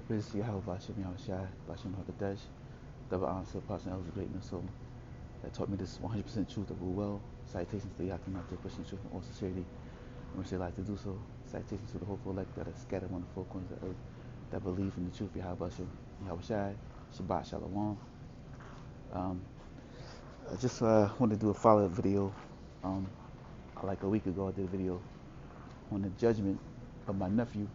Praise Yahweh Bashem Yahushai, Bashem Hakadesh, double honor to the Apostle and Elders of Greatness, so that taught me this 100% truth of will. Citations to Yakim out there pushing truth in all sincerity, and which they like to do so. Citations to the hopeful elect that are scattered on the four corners of the earth that believe in the truth of Yahweh Bashem Yahushai, Shabbat Shalom. I just wanted to do a follow-up video. Like a week ago, I did a video on the judgment of my nephew.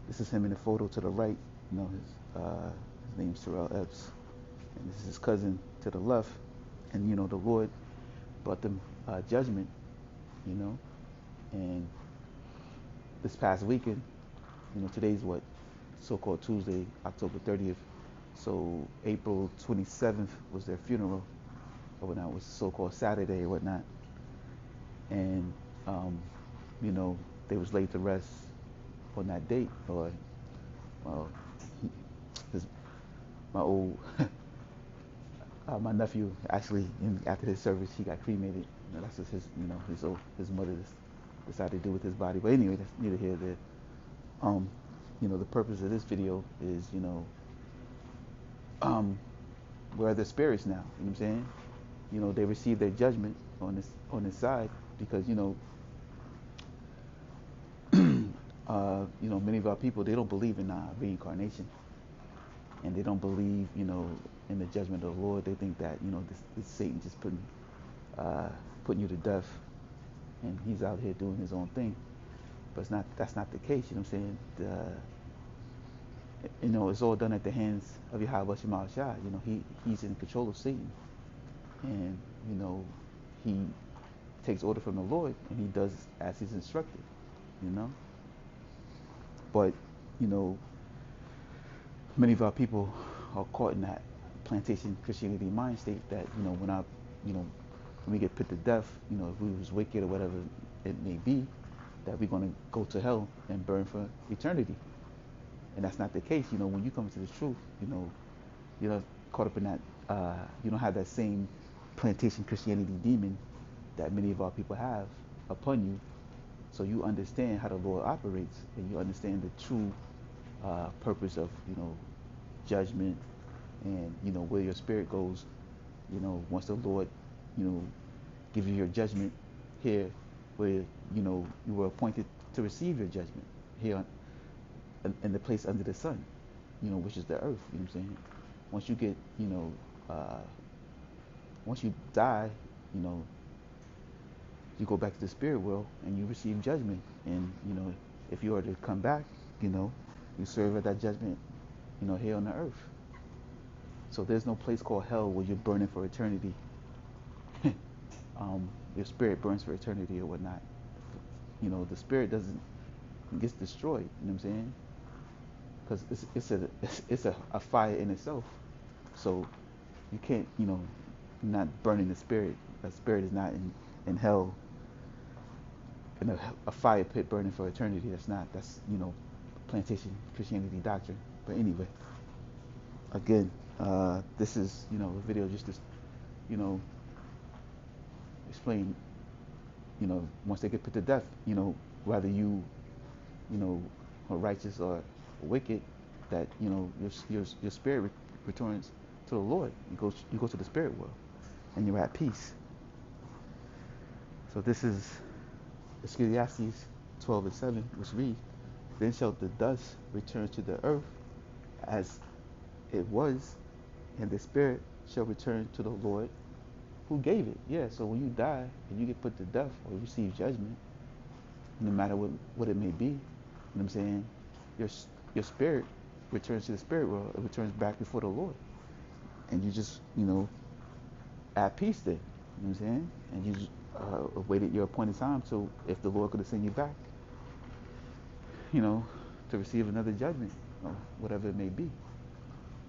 This is him in the photo to the right. You know, his name's Terrell Epps. And this is his cousin to the left. And, you know, the Lord brought them judgment, you know. And this past weekend, you know, today's what? So-called Tuesday, October 30th. So April 27th was their funeral or whatnot. It was so-called Saturday or whatnot. And, you know, they was laid to rest on that date. Or, well, my old, my nephew actually, after his service, he got cremated. You know, that's just his, you know, his mother decided to do with his body. But anyway, that's neither here nor there. You know, the purpose of this video is, you know, where are the spirits now? You know what I'm saying? You know, they received their judgment on this side because, you know, you know, many of our people, they don't believe in reincarnation, and they don't believe, you know, in the judgment of the Lord. They think that, you know, this Satan just putting you to death, and he's out here doing his own thing. But that's not the case. You know what I'm saying? You know, it's all done at the hands of Yahweh Shema Shai. You know, he's in control of Satan, and you know, he takes order from the Lord, and he does as he's instructed. You know, but you know, many of our people are caught in that plantation Christianity mind state that, you know, when we get put to death, you know, if we was wicked or whatever it may be, that we're going to go to hell and burn for eternity. And that's not the case. You know, when you come to the truth, you know, you're not caught up in that, you don't have that same plantation Christianity demon that many of our people have upon you. So you understand how the Lord operates, and you understand the true purpose of, you know, judgment, and, you know, where your spirit goes, you know, once the Lord, you know, gives you your judgment here, where, you know, you were appointed to receive your judgment here in the place under the sun, you know, which is the earth. You know what I'm saying? Once you get, you know, once you die, you know, you go back to the spirit world and you receive judgment. And, you know, if you are to come back, you know, you serve at that judgment, you know, here on the earth. So there's no place called hell where you're burning for eternity. Your spirit burns for eternity or whatnot. You know, the spirit gets destroyed. You know what I'm saying? Because it's a fire in itself. So you can't, you know, not burning the spirit. The spirit is not in hell, in a fire pit burning for eternity. That's, you know, plantation Christianity doctrine. But anyway, again, this is, you know, a video just to, you know, explain, you know, once they get put to death, you know, whether you know, are righteous or wicked, that, you know, your spirit returns to the Lord. You go to the spirit world, and you're at peace. So this is Ecclesiastes 12:7, which reads, "Then shall the dust return to the earth as it was, and the spirit shall return to the Lord who gave it." Yeah, so when you die and you get put to death or receive judgment, no matter what it may be, you know what I'm saying, your spirit returns to the spirit world. It returns back before the Lord. And you just, you know, at peace there. You know what I'm saying? And you just awaited your appointed time. So if the Lord could have sent you back, you know, to receive another judgment, or whatever it may be,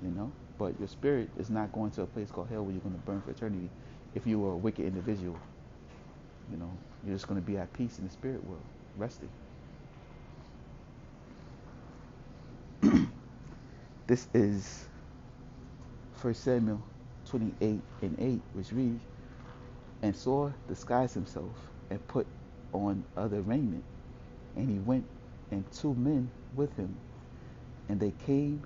you know. But your spirit is not going to a place called hell where you're going to burn for eternity. If you are a wicked individual, you know, you're just going to be at peace in the spirit world, resting. This is 1 Samuel 28:8, which reads, "And Saul disguised himself and put on other raiment, and he went and 2 men with him. And they came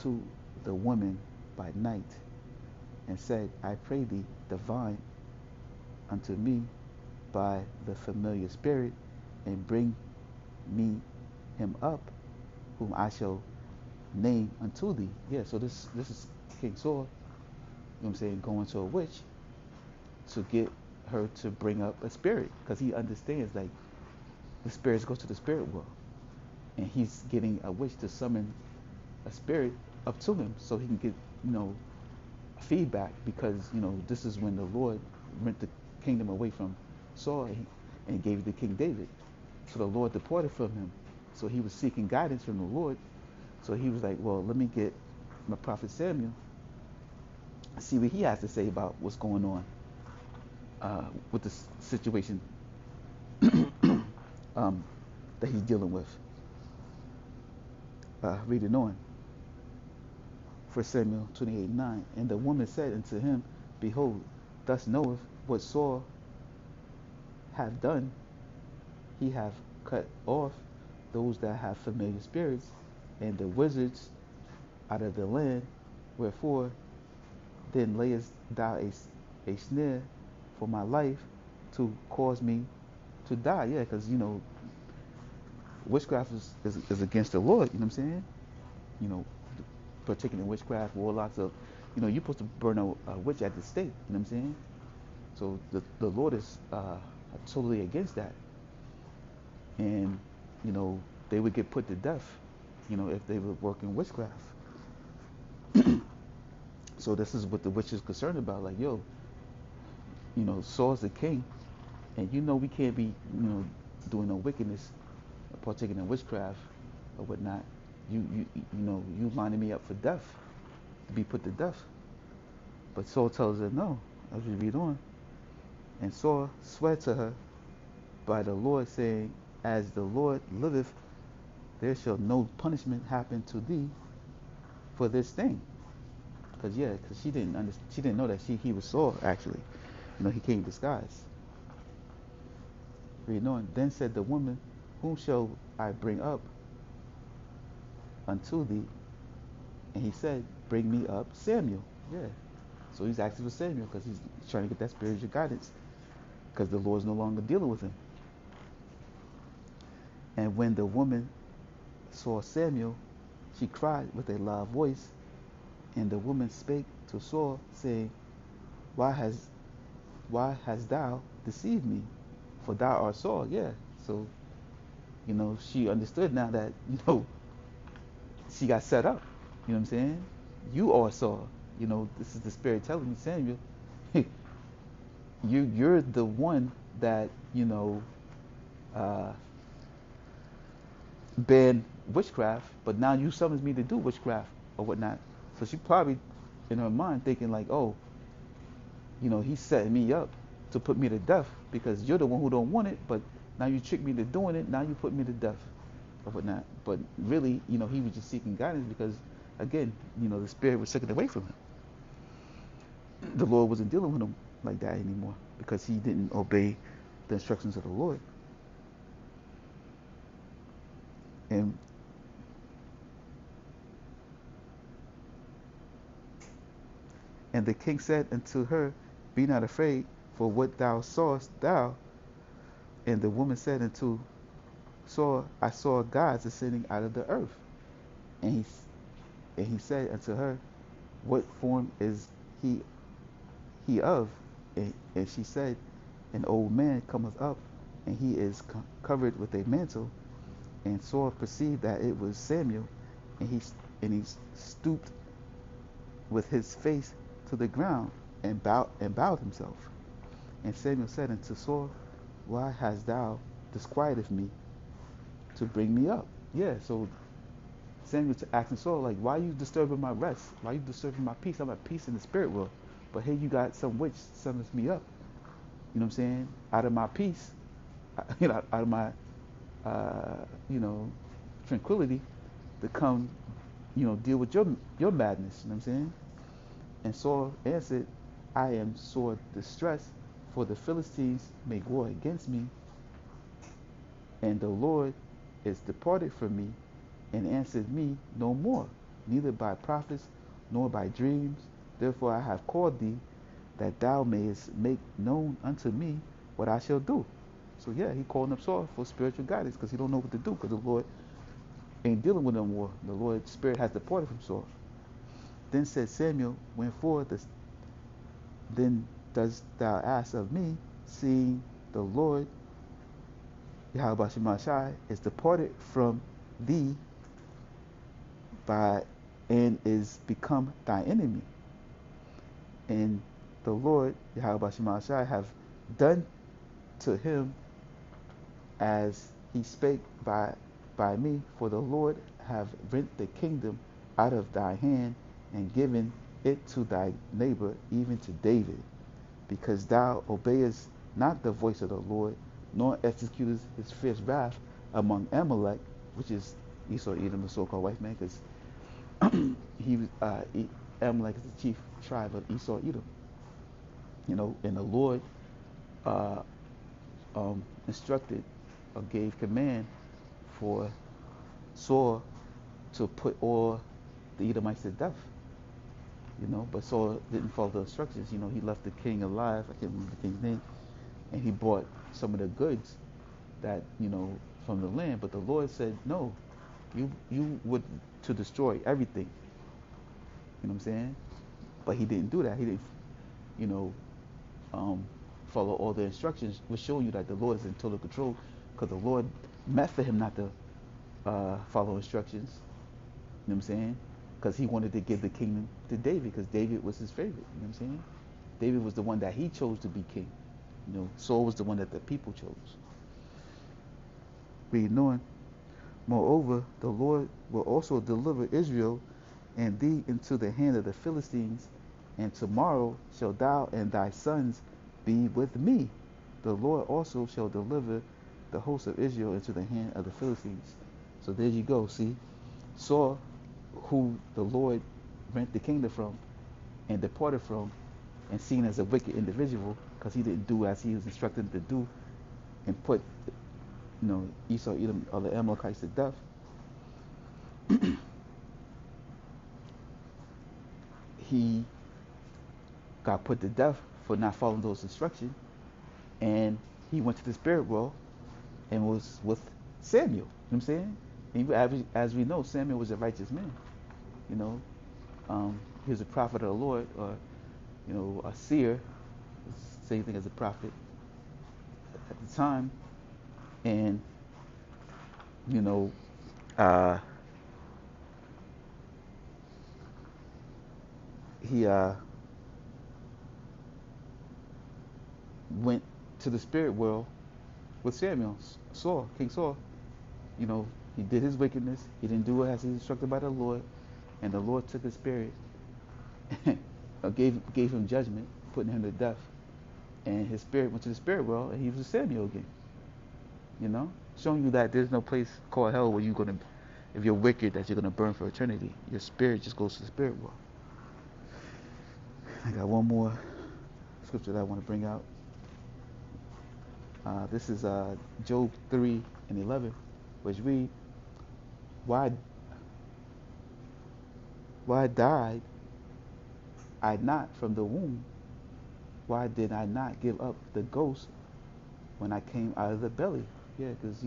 to the woman by night, and said, I pray thee, divine unto me by the familiar spirit, and bring me him up, whom I shall name unto thee. Yeah, so this is King Saul, you know what I'm saying, going to a witch to get her to bring up a spirit, because he understands like the spirits go to the spirit world, and he's getting a witch to summon a spirit up to him so he can get, you know, feedback, because, you know, this is when the Lord rent the kingdom away from Saul, and gave it to King David. So the Lord departed from him. So he was seeking guidance from the Lord. So he was like, well, let me get my prophet Samuel, see what he has to say about what's going on with this situation that he's dealing with. Reading on. 1 Samuel 28:9. And the woman said unto him, Behold, thus knoweth what Saul hath done. He hath cut off those that have familiar spirits, and the wizards out of the land. Wherefore then layest thou a snare for my life, to cause me to die? Yeah, because, you know, witchcraft is against the Lord, you know what I'm saying? You know, partaking in witchcraft, warlocks of, you know, you're supposed to burn a witch at the stake, you know what I'm saying? So the Lord is totally against that. And, you know, they would get put to death, you know, if they were working witchcraft. So this is what the witch is concerned about. Like, yo, you know, Saul's the king, and you know we can't be, you know, doing no wickedness, partaking in witchcraft or whatnot. You know, you lining me up for death, to be put to death. But Saul tells her no. As we read on, and Saul swore to her by the Lord, saying, As the Lord liveth, there shall no punishment happen to thee for this thing. Because she didn't know that he was Saul, actually. You know, he came disguised. Read on. Then said the woman, Whom shall I bring up unto thee? And he said, Bring me up Samuel. Yeah. So he's asking for Samuel because he's trying to get that spiritual guidance, because the Lord's no longer dealing with him. And when the woman saw Samuel, she cried with a loud voice. And the woman spake to Saul, saying, Why hast thou deceived me? For thou art Saul. Yeah. So, you know, she understood now that, you know, she got set up. You know what I'm saying? You are Saul. You know, this is the Spirit telling me, Samuel, you're the one that, you know, banned witchcraft, but now you summons me to do witchcraft or whatnot. So she probably, in her mind, thinking like, oh, you know, he's setting me up to put me to death because you're the one who don't want it, but now you tricked me to doing it, now you put me to death or whatnot. But really, you know, he was just seeking guidance because, again, you know, the Spirit was taken away from him. The Lord wasn't dealing with him like that anymore because he didn't obey the instructions of the Lord. And the king said unto her, Be not afraid, for what thou sawest thou. And the woman said unto Saul, I saw gods ascending out of the earth. And he said unto her, What form is he of? And she said, An old man cometh up, and he is covered with a mantle. And Saul perceived that it was Samuel, and he stooped with his face to the ground and bowed himself. And Samuel said unto Saul, Why hast thou disquieted me to bring me up? Yeah, so Samuel asking Saul, like, why are you disturbing my rest? Why are you disturbing my peace? I'm at peace in the spirit world. But here you got some witch summons me up. You know what I'm saying? Out of my peace, you know, out of my, you know, tranquility, to come, you know, deal with your madness. You know what I'm saying? And Saul answered, I am sore distressed, for the Philistines make war against me, and the Lord is departed from me, and answered me no more, neither by prophets nor by dreams. Therefore I have called thee, that thou mayest make known unto me what I shall do. So yeah, he calling up Saul for spiritual guidance because he don't know what to do because the Lord ain't dealing with him more. The Lord's spirit has departed from Saul. Then said Samuel, wherefore then dost thou ask of me, seeing the Lord Yahweh Shemashai is departed from thee by and is become thy enemy. And the Lord Yahweh Shemashai have done to him as he spake by me, for the Lord have rent the kingdom out of thy hand and given it to thy neighbor, even to David, because thou obeyest not the voice of the Lord, nor executest his fierce wrath among Amalek, which is Esau, Edom, the so-called white man, because Amalek is the chief tribe of Esau, Edom. And the Lord instructed or gave command for Saul to put all the Edomites to death. But Saul didn't follow the instructions. He left the king alive. I can't remember the king's name, and he brought some of the goods that from the land. But the Lord said, no, you would to destroy everything. You know what I'm saying? But he didn't do that. He didn't, follow all the instructions, which show you that the Lord is in total control, because the Lord meant for him not to follow instructions. You know what I'm saying? Because he wanted to give the kingdom to David, because David was his favorite. You know what I'm saying? David was the one that he chose to be king. Saul was the one that the people chose. Reading on. Moreover, the Lord will also deliver Israel and thee into the hand of the Philistines, and tomorrow shall thou and thy sons be with me. The Lord also shall deliver the host of Israel into the hand of the Philistines. So there you go. See, Saul, who the Lord rent the kingdom from and departed from, and seen as a wicked individual because he didn't do as he was instructed to do, and put Esau, Edom, or the Amalekites to death. He got put to death for not following those instructions, and he went to the spirit world and was with Samuel. You know what I'm saying? And as we know, Samuel was a righteous man. He was a prophet of the Lord, or a seer, same thing as a prophet at the time. And he went to the spirit world with Samuel, King Saul. He did his wickedness. He didn't do it as he was instructed by the Lord, and the Lord took his spirit, gave him judgment, putting him to death. And his spirit went to the spirit world, and he was with Samuel again. Showing you that there's no place called hell where if you're wicked, that you're gonna burn for eternity. Your spirit just goes to the spirit world. I got one more scripture that I want to bring out. This is Job 3:11, which read, Why died I not from the womb? Why did I not give up the ghost when I came out of the belly? Yeah, because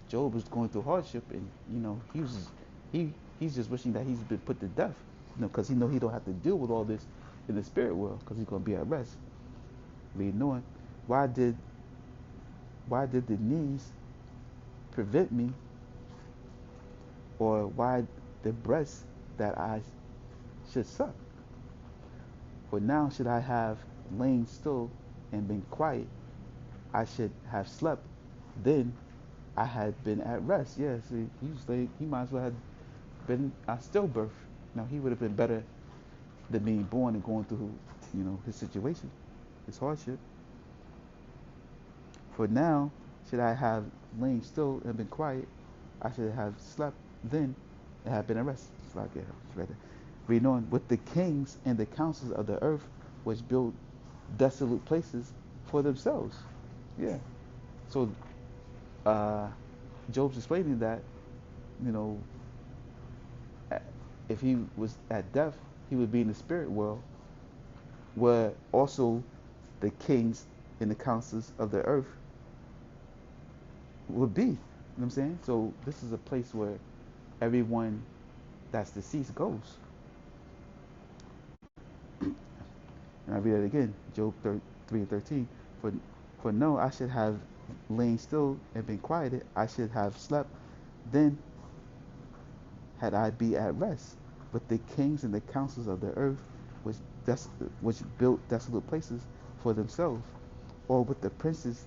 Job was going through hardship, and he's just wishing that he's been put to death, because he don't have to deal with all this in the spirit world, because he's going to be at rest. Reading on, why did the knees prevent me, or why the breast that I should suck? For now should I have lain still and been quiet, I should have slept, then I had been at rest. Yeah, see, he might as well have been at stillbirth. He would have been better than being born and going through, his situation, his hardship. For now should I have lain still and been quiet, I should have slept, then it had been at rest. Reading on, with the kings and the councils of the earth, which build desolate places for themselves. Yeah. So Job's explaining that, you know, if he was at death, he would be in the spirit world, where also the kings and the councils of the earth would be. You know what I'm saying? So this is a place where everyone that's deceased goes. And I read it again, Job 3 and 13. For no, I should have lain still and been quieted. I should have slept. Then had I be at rest. But the kings and the councils of the earth, which, which built desolate places for themselves, or with the princes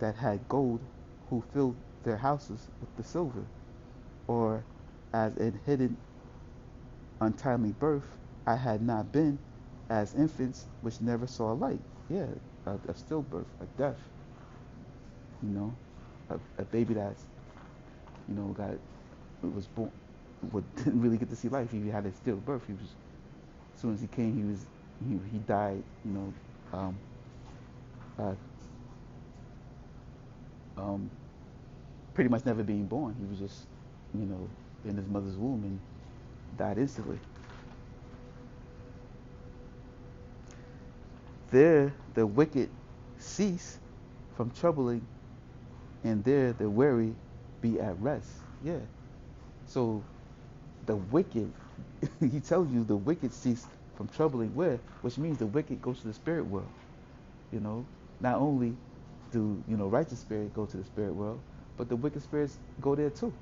that had gold, who filled their houses with the silver, or as in hidden untimely birth, I had not been, as infants which never saw light. Yeah, a stillbirth, a death, you know, a baby that's, got was born, didn't really get to see life. He had a stillbirth. He was, as soon as he came, he died, um, uh, um, pretty much never being born. He was just, in his mother's womb and died instantly. There the wicked cease from troubling, and there the weary be at rest. Yeah. So the wicked, he tells you the wicked cease from troubling where, which means the wicked goes to the spirit world. Not only do righteous spirit go to the spirit world, but the wicked spirits go there too.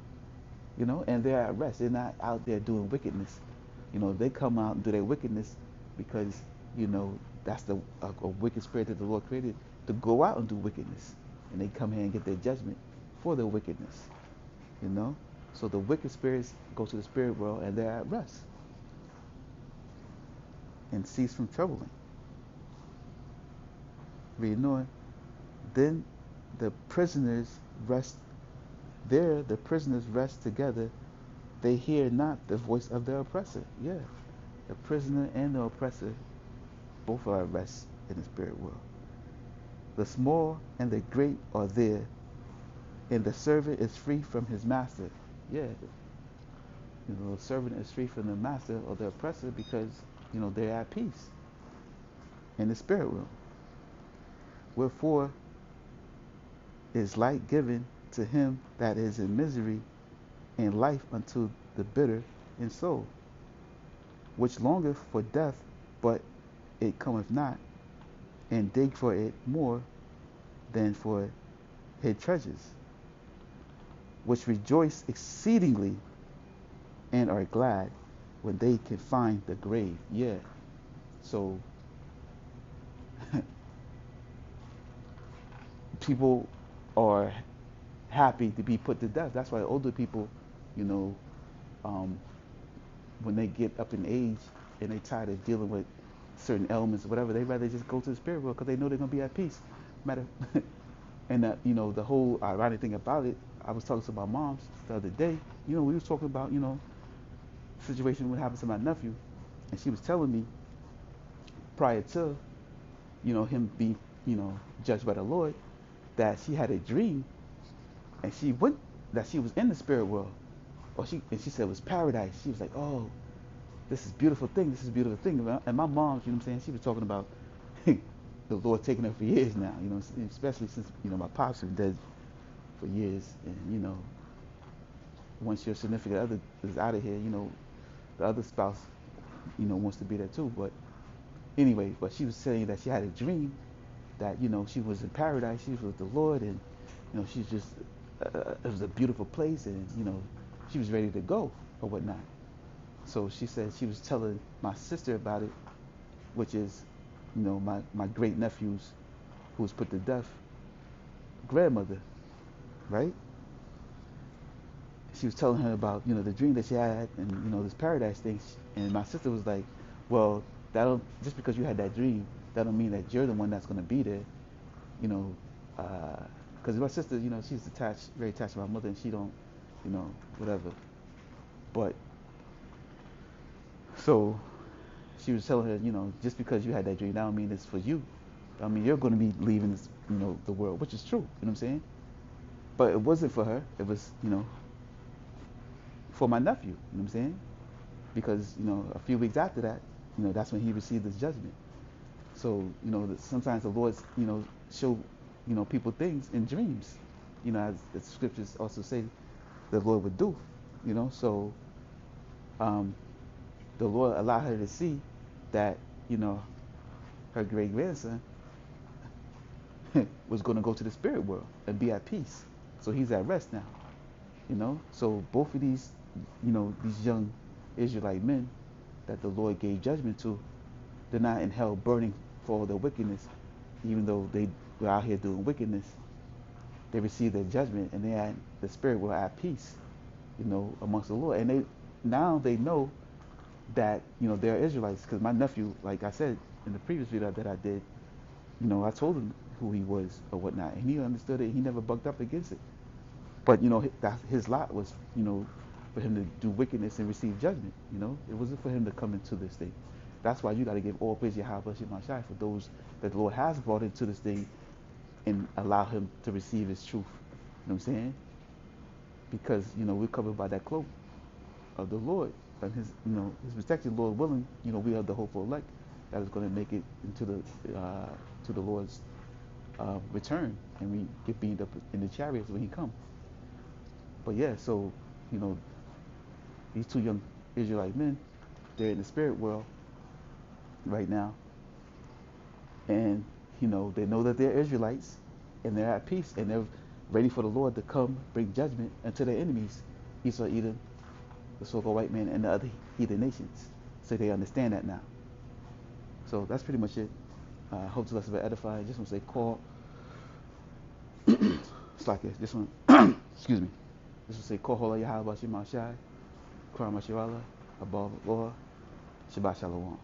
And they're at rest. They're not out there doing wickedness. They come out and do their wickedness because that's a wicked spirit that the Lord created to go out and do wickedness, and they come here and get their judgment for their wickedness. So the wicked spirits go to the spirit world and they're at rest and cease from troubling. Reading on, then the prisoners rest. There the prisoners rest together. They hear not the voice of their oppressor. Yeah, the prisoner and the oppressor both are at rest in the spirit world. The small and the great are there, and the servant is free from his master. Yeah, the servant is free from the master or the oppressor because they're at peace in the spirit world. Wherefore is light given to him that is in misery, and life unto the bitter in soul, which longeth for death, but it cometh not, and dig for it more than for hid treasures, which rejoice exceedingly and are glad when they can find the grave. Yeah. So people are happy to be put to death. That's why older people, when they get up in age and they tired of dealing with certain elements or whatever, they rather just go to the spirit world because they know they're gonna be at peace. Matter, and that the whole ironic thing about it, I was talking to my moms the other day. We was talking about situation what happened to my nephew, and she was telling me prior to him being judged by the Lord that she had a dream, and she went that she was in the spirit world, and she said it was paradise. She was like, oh, this is a beautiful thing. This is a beautiful thing. And my mom, you know what I'm saying, she was talking about the Lord taking her for years now, especially since my pops been dead for years, and once your significant other is out of here, the other spouse wants to be there too. But anyway, but she was saying that she had a dream that she was in paradise, she was with the Lord, and she's just it was a beautiful place, and she was ready to go or whatnot. So she said she was telling my sister about it, which is my great nephew's who was put to death grandmother, right? She was telling her about the dream that she had and this paradise thing, and my sister was like, well, that don't, just because you had that dream, that don't mean that you're the one that's going to be there, because my sister, she's attached, very attached to my mother, and she don't, whatever. But so she was telling her, just because you had that dream, that don't mean it's for you. I mean, you're going to be leaving this, the world, which is true. You know what I'm saying? But it wasn't for her. It was, for my nephew. You know what I'm saying? Because, a few weeks after that, that's when he received his judgment. So, sometimes the Lord, show, people things in dreams, as the scriptures also say the Lord would do, So, the Lord allowed her to see that, her great grandson was going to go to the spirit world and be at peace. So he's at rest now, So both of these, these young Israelite men that the Lord gave judgment to, they're not in hell burning for all their wickedness, even though they were out here doing wickedness. They received their judgment, and they had the spirit world at peace, amongst the Lord. And they know that they're Israelites, because my nephew, like I said in the previous video that I did, I told him who he was or whatnot, and he understood it. He never bucked up against it. But that his lot was, for him to do wickedness and receive judgment. It wasn't for him to come into this thing. That's why you got to give all praise to Yahweh Shemashai for those that the Lord has brought into this thing and allow him to receive his truth. You know what I'm saying? Because we're covered by that cloak of the Lord and his protection. Lord willing, we are the hopeful elect that is going to make it into to the Lord's return, and we get beamed up in the chariots when he comes. But yeah, so these two young Israelite men, they're in the spirit world right now, and they know that they're Israelites, and they're at peace, and they're ready for the Lord to come bring judgment unto their enemies, Esau, Edom, the so-called white man, and the other heathen nations. So they understand that now. So that's pretty much it. Hope to lesson edify. Just want to say call. It's like this. This one. Excuse me. This will say call Hola Yahweh Shema Shai, Kram Shirala, above Allah, Shabbat Shalom.